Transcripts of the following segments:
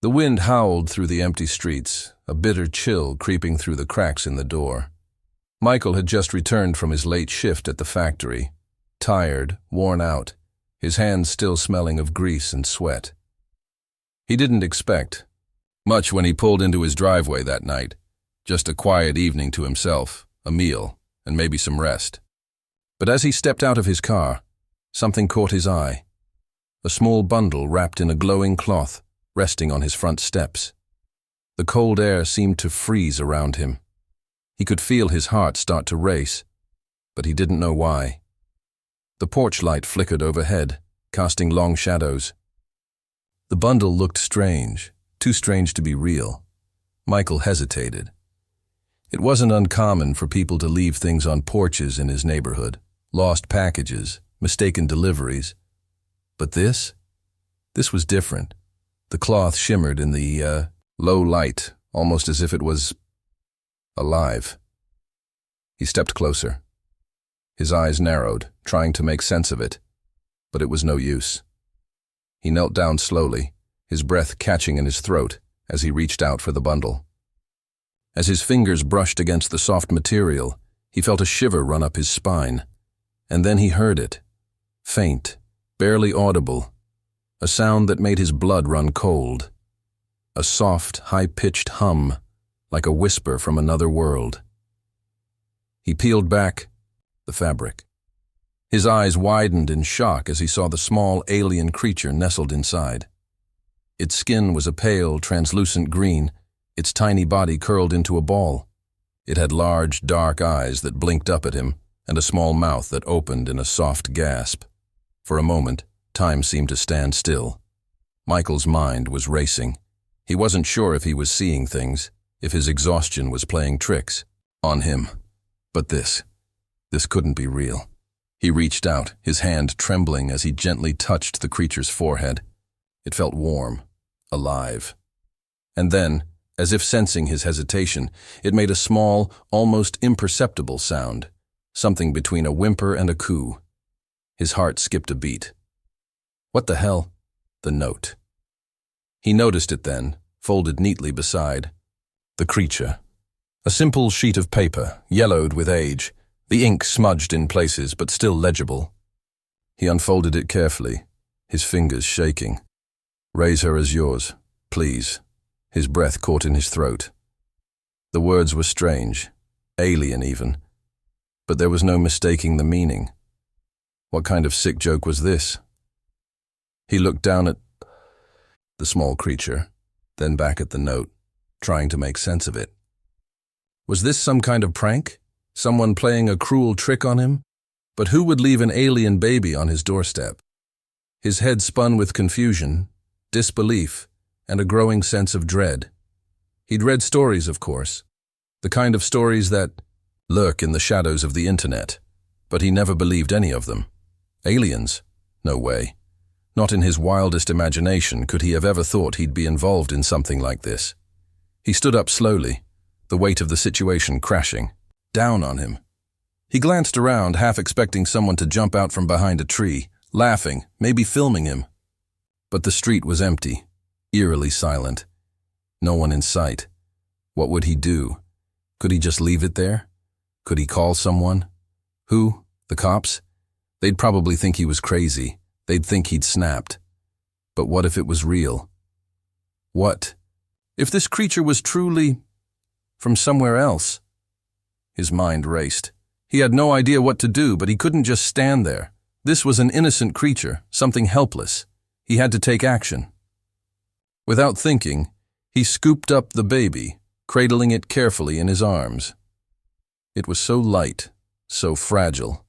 The wind howled through the empty streets, a bitter chill creeping through the cracks in the door. Michael had just returned from his late shift at the factory, tired, worn out, his hands still smelling of grease and sweat. He didn't expect much when he pulled into his driveway that night, just a quiet evening to himself, a meal, and maybe some rest. But as he stepped out of his car, something caught his eye. A small bundle wrapped in a glowing cloth, resting on his front steps. The cold air seemed to freeze around him. He could feel his heart start to race, but he didn't know why. The porch light flickered overhead, casting long shadows. The bundle looked strange, too strange to be real. Michael hesitated. It wasn't uncommon for people to leave things on porches in his neighborhood, lost packages, mistaken deliveries. But this was different. The cloth shimmered in the low light, almost as if it was alive. He stepped closer. His eyes narrowed, trying to make sense of it, but it was no use. He knelt down slowly, his breath catching in his throat as he reached out for the bundle. As his fingers brushed against the soft material, he felt a shiver run up his spine, and then he heard it, faint, barely audible, a sound that made his blood run cold. A soft, high-pitched hum, like a whisper from another world. He peeled back the fabric. His eyes widened in shock as he saw the small alien creature nestled inside. Its skin was a pale, translucent green, its tiny body curled into a ball. It had large, dark eyes that blinked up at him, and a small mouth that opened in a soft gasp. For a moment, time seemed to stand still. Michael's mind was racing. He wasn't sure if he was seeing things, if his exhaustion was playing tricks on him. But this couldn't be real. He reached out, his hand trembling as he gently touched the creature's forehead. It felt warm, alive. And then, as if sensing his hesitation, it made a small, almost imperceptible sound, something between a whimper and a coo. His heart skipped a beat. What the hell? The note. He noticed it then, folded neatly beside the creature. A simple sheet of paper, yellowed with age, the ink smudged in places but still legible. He unfolded it carefully, his fingers shaking. Raise her as yours, please. His breath caught in his throat. The words were strange, alien even, but there was no mistaking the meaning. What kind of sick joke was this? He looked down at the small creature, then back at the note, trying to make sense of it. Was this some kind of prank? Someone playing a cruel trick on him? But who would leave an alien baby on his doorstep? His head spun with confusion, disbelief, and a growing sense of dread. He'd read stories, of course, the kind of stories that lurk in the shadows of the internet, but he never believed any of them. Aliens? No way. Not in his wildest imagination could he have ever thought he'd be involved in something like this. He stood up slowly, the weight of the situation crashing down on him. He glanced around, half expecting someone to jump out from behind a tree, laughing, maybe filming him. But the street was empty, eerily silent. No one in sight. What would he do? Could he just leave it there? Could he call someone? Who? The cops? They'd probably think he was crazy. They'd think he'd snapped. But what if it was real? What if this creature was truly from somewhere else? His mind raced. He had no idea what to do, but he couldn't just stand there. This was an innocent creature, something helpless. He had to take action. Without thinking, he scooped up the baby, cradling it carefully in his arms. It was so light, so fragile,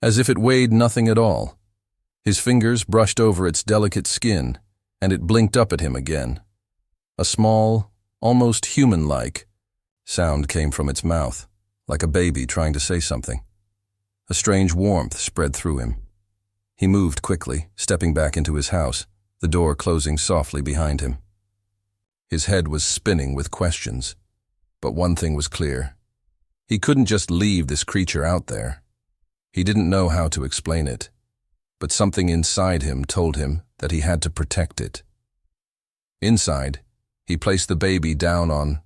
as if it weighed nothing at all. His fingers brushed over its delicate skin, and it blinked up at him again. A small, almost human-like sound came from its mouth, like a baby trying to say something. A strange warmth spread through him. He moved quickly, stepping back into his house, the door closing softly behind him. His head was spinning with questions, but one thing was clear. He couldn't just leave this creature out there. He didn't know how to explain it, but something inside him told him that he had to protect it. Inside, he placed the baby down on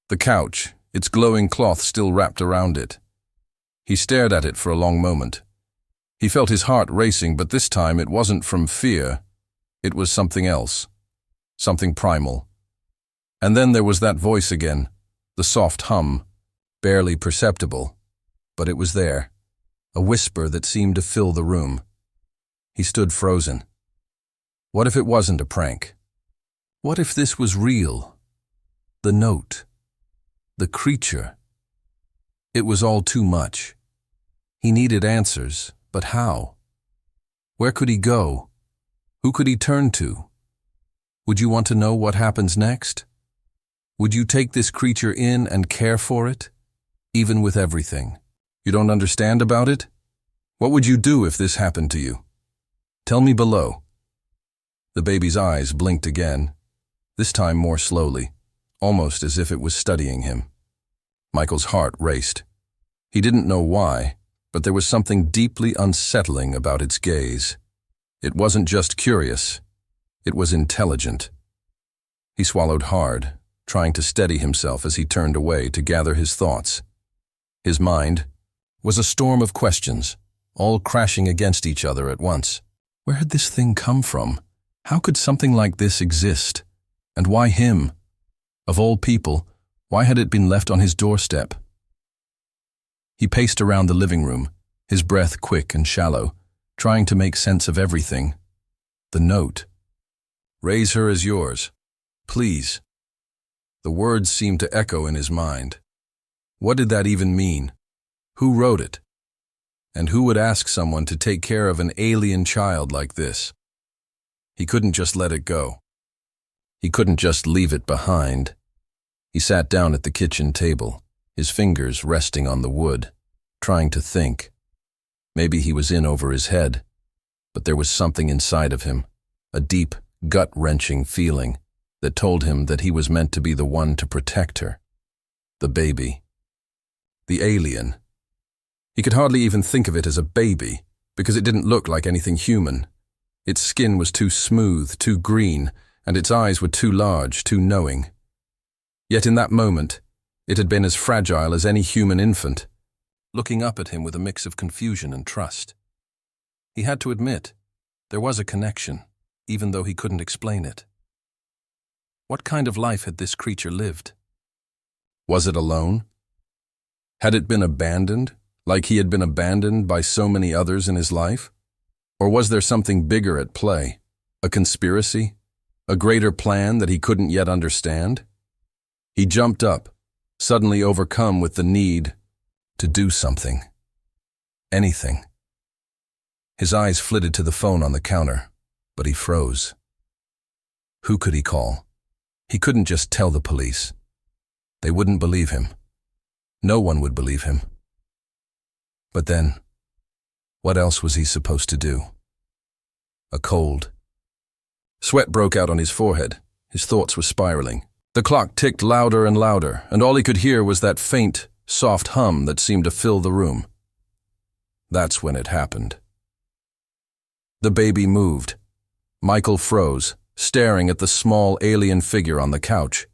the couch, its glowing cloth still wrapped around it. He stared at it for a long moment. He felt his heart racing, but this time it wasn't from fear. It was something else, something primal. And then there was that voice again, the soft hum, barely perceptible, but it was there, a whisper that seemed to fill the room. He stood frozen. What if it wasn't a prank? What if this was real? The note, the creature. It was all too much. He needed answers, but how? Where could he go? Who could he turn to? Would you want to know what happens next? Would you take this creature in and care for it, even with everything? You don't understand about it? What would you do if this happened to you? Tell me below. The baby's eyes blinked again, this time more slowly, almost as if it was studying him. Michael's heart raced. He didn't know why, but there was something deeply unsettling about its gaze. It wasn't just curious, it was intelligent. He swallowed hard, trying to steady himself as he turned away to gather his thoughts. His mind was a storm of questions, all crashing against each other at once. Where had this thing come from? How could something like this exist? And why him? Of all people, why had it been left on his doorstep? He paced around the living room, his breath quick and shallow, trying to make sense of everything. The note. Raise her as yours, please. The words seemed to echo in his mind. What did that even mean? Who wrote it? And who would ask someone to take care of an alien child like this? He couldn't just let it go. He couldn't just leave it behind. He sat down at the kitchen table, his fingers resting on the wood, trying to think. Maybe he was in over his head, but there was something inside of him, a deep, gut-wrenching feeling that told him that he was meant to be the one to protect her. The baby. The alien. He could hardly even think of it as a baby, because it didn't look like anything human. Its skin was too smooth, too green, and its eyes were too large, too knowing. Yet in that moment, it had been as fragile as any human infant, looking up at him with a mix of confusion and trust. He had to admit, there was a connection, even though he couldn't explain it. What kind of life had this creature lived? Was it alone? Had it been abandoned, like he had been abandoned by so many others in his life? Or was there something bigger at play? A conspiracy? A greater plan that he couldn't yet understand? He jumped up, suddenly overcome with the need to do something. Anything. His eyes flitted to the phone on the counter, but he froze. Who could he call? He couldn't just tell the police. They wouldn't believe him. No one would believe him. But then, what else was he supposed to do? A cold. Sweat broke out on his forehead. His thoughts were spiraling. The clock ticked louder and louder, and all he could hear was that faint, soft hum that seemed to fill the room. That's when it happened. The baby moved. Michael froze, staring at the small alien figure on the couch.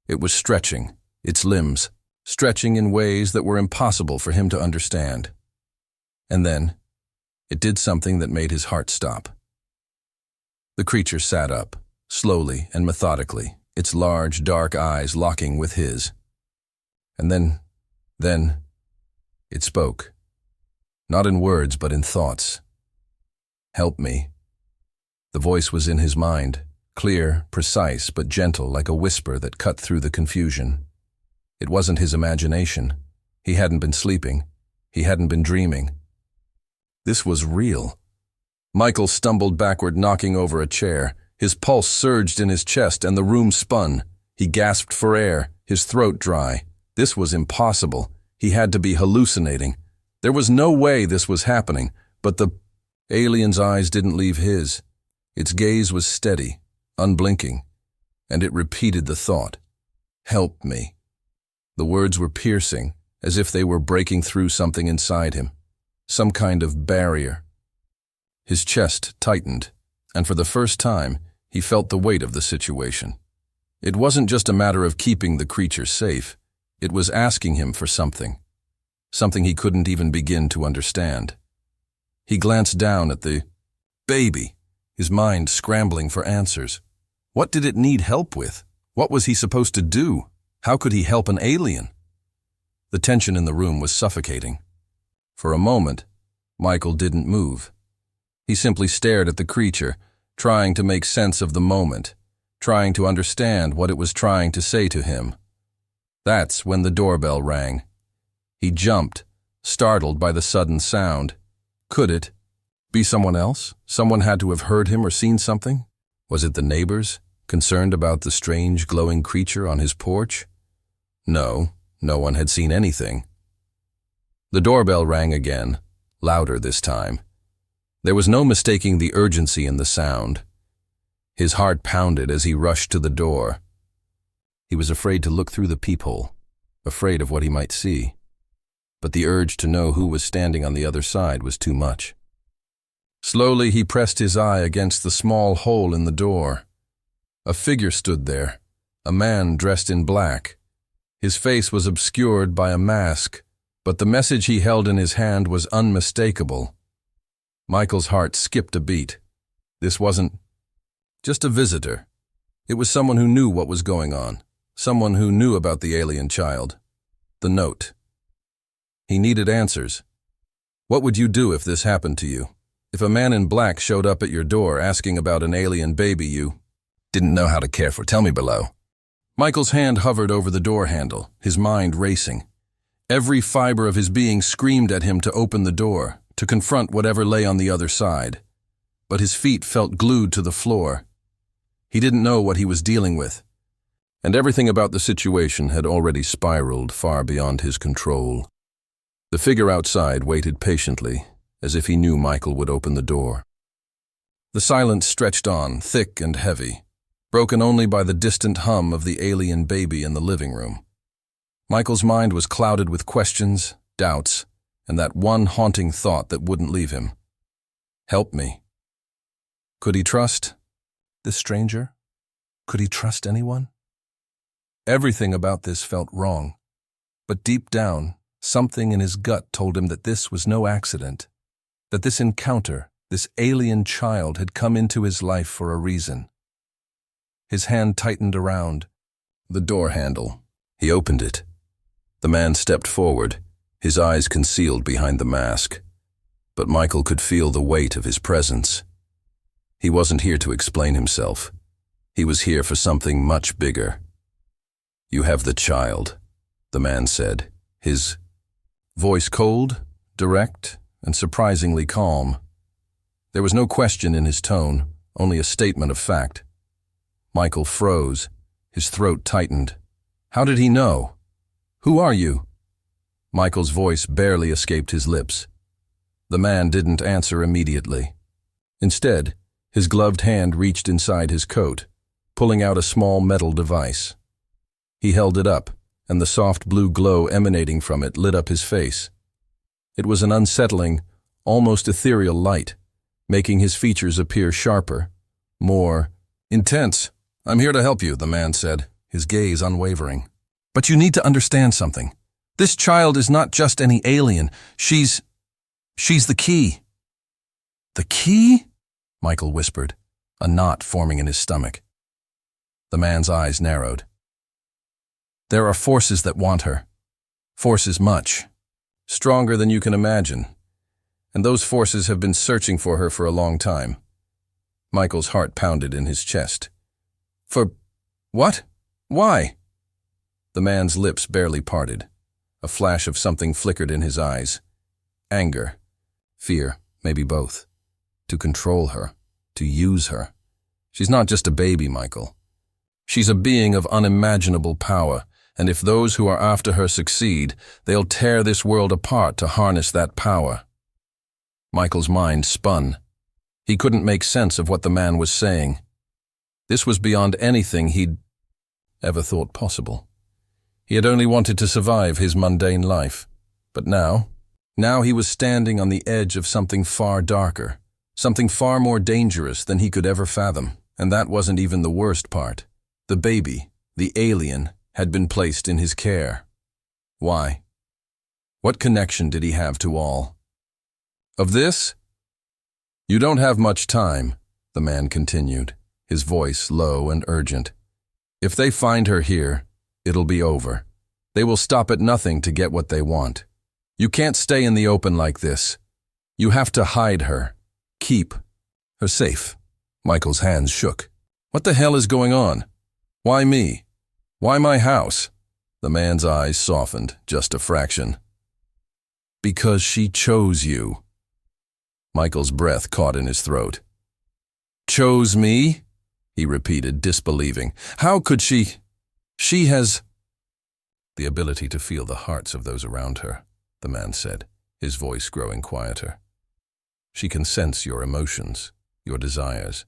It was stretching, its limbs, stretching in ways that were impossible for him to understand. And then, it did something that made his heart stop. The creature sat up, slowly and methodically, its large, dark eyes locking with his. And then, it spoke. Not in words, but in thoughts. Help me. The voice was in his mind, clear, precise, but gentle, like a whisper that cut through the confusion. It wasn't his imagination. He hadn't been sleeping. He hadn't been dreaming. This was real. Michael stumbled backward, knocking over a chair. His pulse surged in his chest, and the room spun. He gasped for air, his throat dry. This was impossible. He had to be hallucinating. There was no way this was happening, but the alien's eyes didn't leave his. Its gaze was steady, unblinking, and it repeated the thought. Help me. The words were piercing, as if they were breaking through something inside him. Some kind of barrier. His chest tightened, and for the first time, he felt the weight of the situation. It wasn't just a matter of keeping the creature safe. It was asking him for something. Something he couldn't even begin to understand. He glanced down at the baby, his mind scrambling for answers. What did it need help with? What was he supposed to do? How could he help an alien? The tension in the room was suffocating. For a moment, Michael didn't move. He simply stared at the creature, trying to make sense of the moment, trying to understand what it was trying to say to him. That's when the doorbell rang. He jumped, startled by the sudden sound. Could it be someone else? Someone had to have heard him or seen something? Was it the neighbors, concerned about the strange glowing creature on his porch? No one had seen anything. The doorbell rang again, louder this time. There was no mistaking the urgency in the sound. His heart pounded as he rushed to the door. He was afraid to look through the peephole, afraid of what he might see. But the urge to know who was standing on the other side was too much. Slowly he pressed his eye against the small hole in the door. A figure stood there, a man dressed in black. His face was obscured by a mask, but the message he held in his hand was unmistakable. Michael's heart skipped a beat. This wasn't just a visitor. It was someone who knew what was going on, someone who knew about the alien child. The note. He needed answers. What would you do if this happened to you? If a man in black showed up at your door asking about an alien baby you didn't know how to care for? Tell me below. Michael's hand hovered over the door handle, his mind racing. Every fiber of his being screamed at him to open the door, to confront whatever lay on the other side. But his feet felt glued to the floor. He didn't know what he was dealing with, and everything about the situation had already spiraled far beyond his control. The figure outside waited patiently, as if he knew Michael would open the door. The silence stretched on, thick and heavy, broken only by the distant hum of the alien baby in the living room. Michael's mind was clouded with questions, doubts, and that one haunting thought that wouldn't leave him. Help me. Could he trust this stranger? Could he trust anyone? Everything about this felt wrong, but deep down, something in his gut told him that this was no accident, that this encounter, this alien child had come into his life for a reason. His hand tightened around the door handle. He opened it. The man stepped forward, his eyes concealed behind the mask. But Michael could feel the weight of his presence. He wasn't here to explain himself. He was here for something much bigger. "You have the child," the man said, his voice cold, direct, and surprisingly calm. There was no question in his tone, only a statement of fact. Michael froze, his throat tightened. How did he know? "Who are you?" Michael's voice barely escaped his lips. The man didn't answer immediately. Instead, his gloved hand reached inside his coat, pulling out a small metal device. He held it up, and the soft blue glow emanating from it lit up his face. It was an unsettling, almost ethereal light, making his features appear sharper, more intense. "I'm here to help you," the man said, his gaze unwavering. "But you need to understand something. This child is not just any alien. She's the key." "The key?" Michael whispered, a knot forming in his stomach. The man's eyes narrowed. "There are forces that want her. Forces much stronger than you can imagine. And those forces have been searching for her for a long time." Michael's heart pounded in his chest. "For what? Why?" The man's lips barely parted. A flash of something flickered in his eyes. Anger, fear, maybe both. To control her, to use her. She's not just a baby, Michael. She's a being of unimaginable power, and if those who are after her succeed, they'll tear this world apart to harness that power. Michael's mind spun. He couldn't make sense of what the man was saying. This was beyond anything he'd ever thought possible. He had only wanted to survive his mundane life. But now he was standing on the edge of something far darker, something far more dangerous than he could ever fathom. And that wasn't even the worst part. The baby, The alien had been placed in his care. Why? What connection did he have to all of this? You don't have much time, the man continued, his voice low and urgent. If they find her here, it'll be over. They will stop at nothing to get what they want. You can't stay in the open like this. You have to hide her. Keep her safe. Michael's hands shook. What the hell is going on? Why me? Why my house? The man's eyes softened just a fraction. Because she chose you. Michael's breath caught in his throat. Chose me? He repeated, disbelieving. How could she? She has the ability to feel the hearts of those around her, the man said, his voice growing quieter. She can sense your emotions, your desires.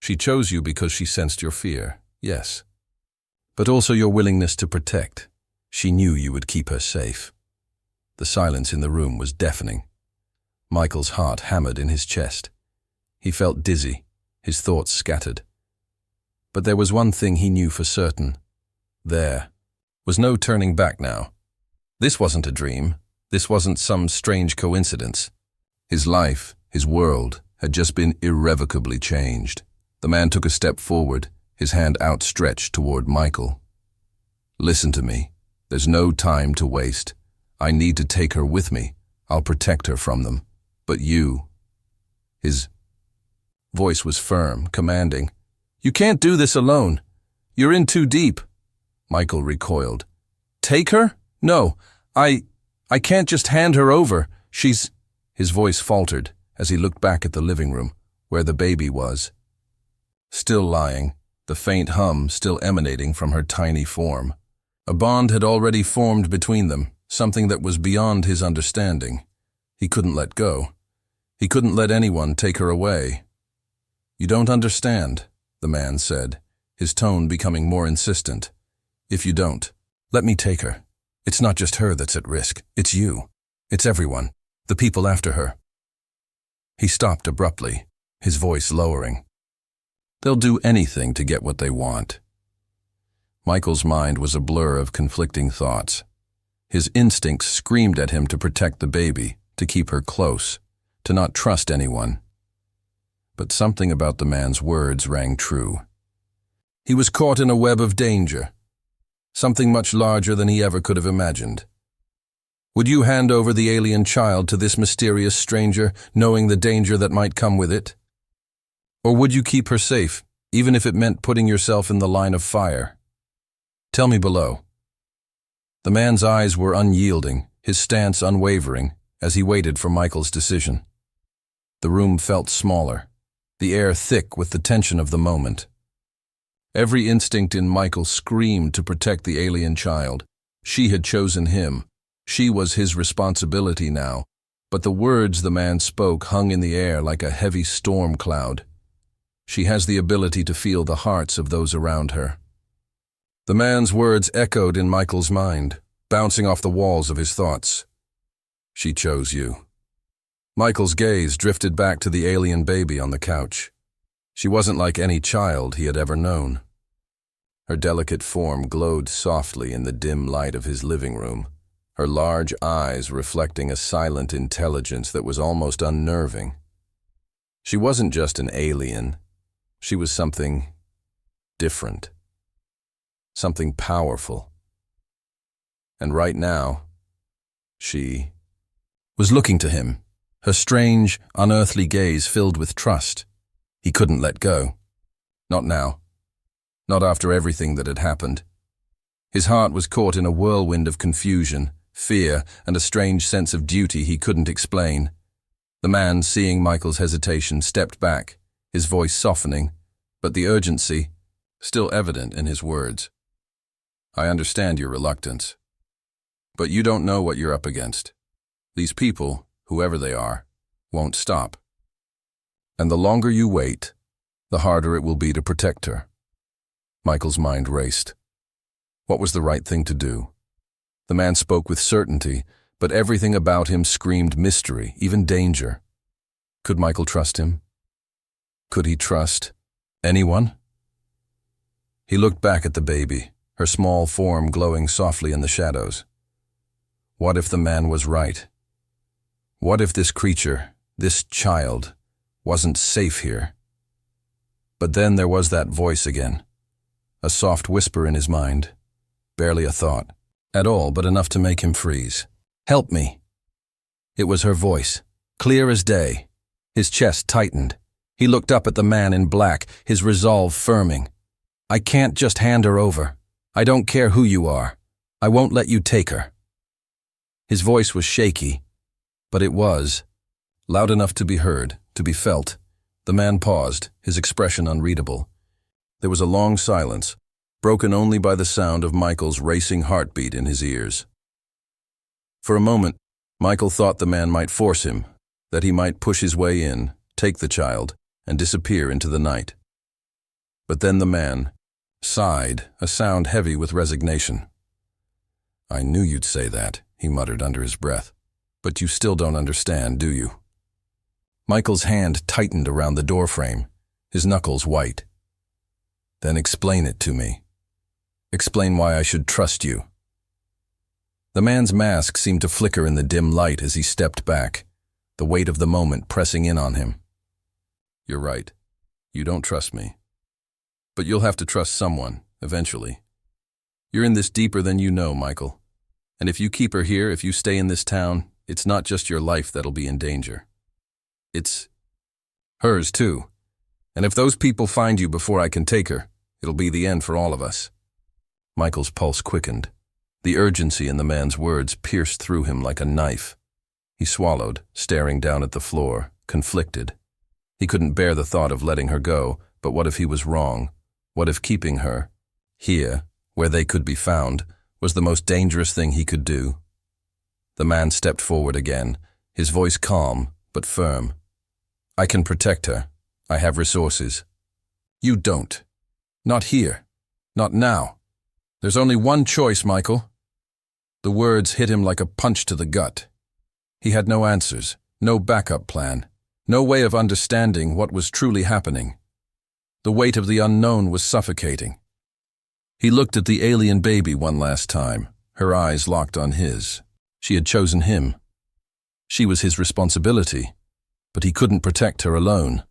She chose you because she sensed your fear, yes, but also your willingness to protect. She knew you would keep her safe. The silence in the room was deafening. Michael's heart hammered in his chest. He felt dizzy, his thoughts scattered. But there was one thing he knew for certain. There was no turning back now. This wasn't a dream. This wasn't some strange coincidence. His life, his world, had just been irrevocably changed. The man took a step forward, his hand outstretched toward Michael. Listen to me. There's no time to waste. I need to take her with me. I'll protect her from them. But you... His voice was firm, commanding. You can't do this alone. You're in too deep. Michael recoiled. Take her? No, I can't just hand her over. She's... His voice faltered as he looked back at the living room, where the baby was. Still lying, the faint hum still emanating from her tiny form. A bond had already formed between them, something that was beyond his understanding. He couldn't let go. He couldn't let anyone take her away. You don't understand, the man said, his tone becoming more insistent. If you don't, let me take her. It's not just her that's at risk. It's you. It's everyone. The people after her. He stopped abruptly, his voice lowering. They'll do anything to get what they want. Michael's mind was a blur of conflicting thoughts. His instincts screamed at him to protect the baby, to keep her close, to not trust anyone. But something about the man's words rang true. He was caught in a web of danger, something much larger than he ever could have imagined. Would you hand over the alien child to this mysterious stranger, knowing the danger that might come with it? Or would you keep her safe, even if it meant putting yourself in the line of fire? Tell me below. The man's eyes were unyielding, his stance unwavering, as he waited for Michael's decision. The room felt smaller, the air thick with the tension of the moment. Every instinct in Michael screamed to protect the alien child. She had chosen him. She was his responsibility now, but the words the man spoke hung in the air like a heavy storm cloud. She has the ability to feel the hearts of those around her. The man's words echoed in Michael's mind, bouncing off the walls of his thoughts. She chose you. Michael's gaze drifted back to the alien baby on the couch. She wasn't like any child he had ever known. Her delicate form glowed softly in the dim light of his living room, her large eyes reflecting a silent intelligence that was almost unnerving. She wasn't just an alien. She was something different, something powerful. And right now, she was looking to him, her strange, unearthly gaze filled with trust. He couldn't let go. Not now. Not after everything that had happened. His heart was caught in a whirlwind of confusion, fear, and a strange sense of duty he couldn't explain. The man, seeing Michael's hesitation, stepped back, his voice softening, but the urgency still evident in his words. I understand your reluctance, but you don't know what you're up against. These people, whoever they are, won't stop. And the longer you wait, the harder it will be to protect her. Michael's mind raced. What was the right thing to do? The man spoke with certainty, but everything about him screamed mystery, even danger. Could Michael trust him? Could he trust anyone? He looked back at the baby, her small form glowing softly in the shadows. What if the man was right? What if this creature, this child, wasn't safe here? But then there was that voice again, a soft whisper in his mind, barely a thought at all, but enough to make him freeze. "Help me." It was her voice, clear as day. His chest tightened. He looked up at the man in black, his resolve firming. "I can't just hand her over. I don't care who you are. I won't let you take her." His voice was shaky, but it was loud enough to be heard, to be felt. The man paused, his expression unreadable. There was a long silence, broken only by the sound of Michael's racing heartbeat in his ears. For a moment, Michael thought the man might force him, that he might push his way in, take the child, and disappear into the night. But then the man sighed, a sound heavy with resignation. "I knew you'd say that," he muttered under his breath. "But you still don't understand, do you?" Michael's hand tightened around the doorframe, his knuckles white. "Then explain it to me. Explain why I should trust you." The man's mask seemed to flicker in the dim light as he stepped back, the weight of the moment pressing in on him. "You're right. You don't trust me. But you'll have to trust someone, eventually. You're in this deeper than you know, Michael. And if you keep her here, if you stay in this town, it's not just your life that'll be in danger. It's hers, too. And if those people find you before I can take her, it'll be the end for all of us." Michael's pulse quickened. The urgency in the man's words pierced through him like a knife. He swallowed, staring down at the floor, conflicted. He couldn't bear the thought of letting her go, but what if he was wrong? What if keeping her, here, where they could be found, was the most dangerous thing he could do? The man stepped forward again, his voice calm but firm. "I can protect her. I have resources. You don't. Not here. Not now. There's only one choice, Michael." The words hit him like a punch to the gut. He had no answers, no backup plan, no way of understanding what was truly happening. The weight of the unknown was suffocating. He looked at the alien baby one last time, her eyes locked on his. She had chosen him. She was his responsibility, but he couldn't protect her alone.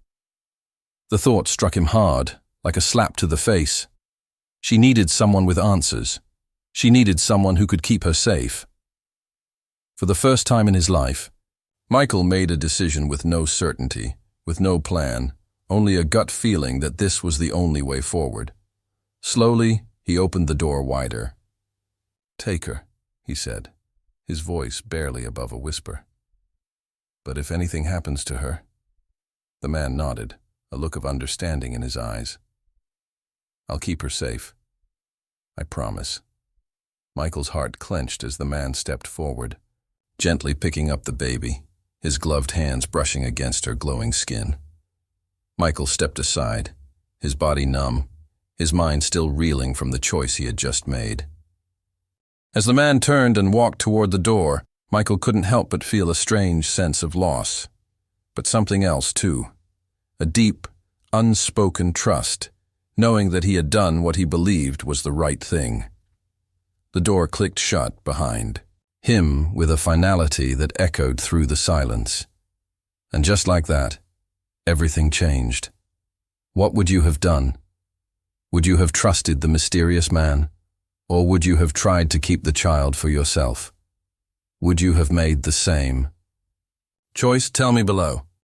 The thought struck him hard, like a slap to the face. She needed someone with answers. She needed someone who could keep her safe. For the first time in his life, Michael made a decision with no certainty, with no plan, only a gut feeling that this was the only way forward. Slowly, he opened the door wider. "Take her," he said, his voice barely above a whisper. "But if anything happens to her?" The man nodded, a look of understanding in his eyes. "I'll keep her safe. I promise." Michael's heart clenched as the man stepped forward, gently picking up the baby, his gloved hands brushing against her glowing skin. Michael stepped aside, his body numb, his mind still reeling from the choice he had just made. As the man turned and walked toward the door, Michael couldn't help but feel a strange sense of loss. But something else, too. A deep, unspoken trust, knowing that he had done what he believed was the right thing. The door clicked shut behind him with a finality that echoed through the silence. And just like that, everything changed. What would you have done? Would you have trusted the mysterious man? Or would you have tried to keep the child for yourself? Would you have made the same choice? Tell me below.